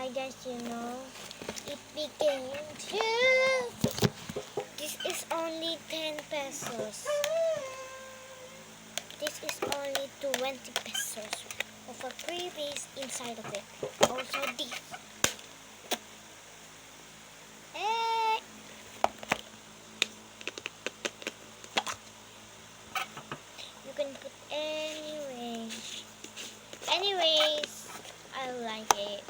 Hi guys, it became 2. This is only 10 pesos. This is only 20 pesos of a freebies inside of it. Also this. You can put anyways. I like it.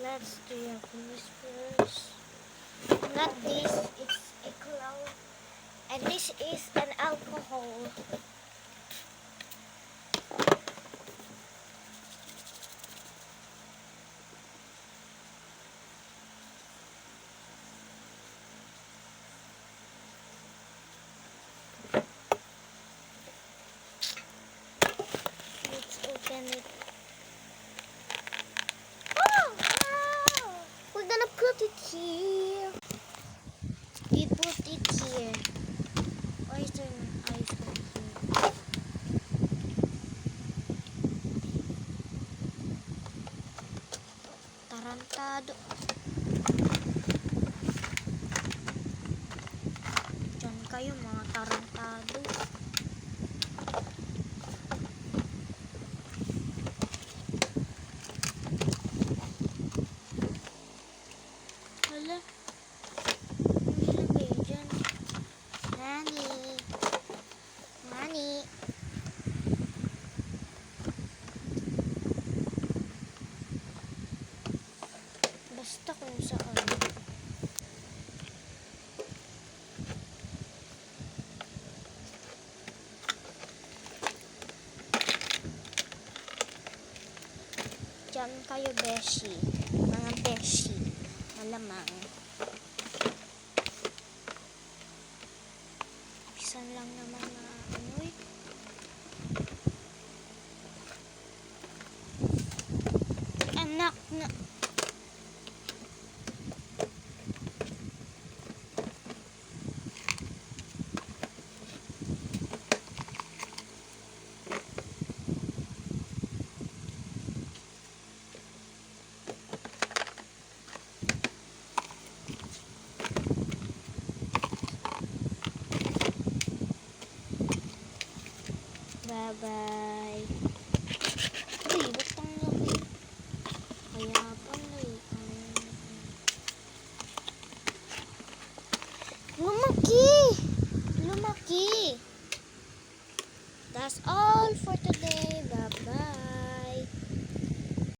Let's do this first. Not this, it's a cloud. And this is an alcohol. Let's open it. We're gonna put it here. We put it here. Why is there an ice cream here? Tarantado. Diyan kayo mga tarantado. Hala. Nilagay dyan. Nani. Basta kung saan. Diyan kayo, beshi. Mga beshi. Malamang. Pisan lang naman na ano eh. Anak na. Bye-bye.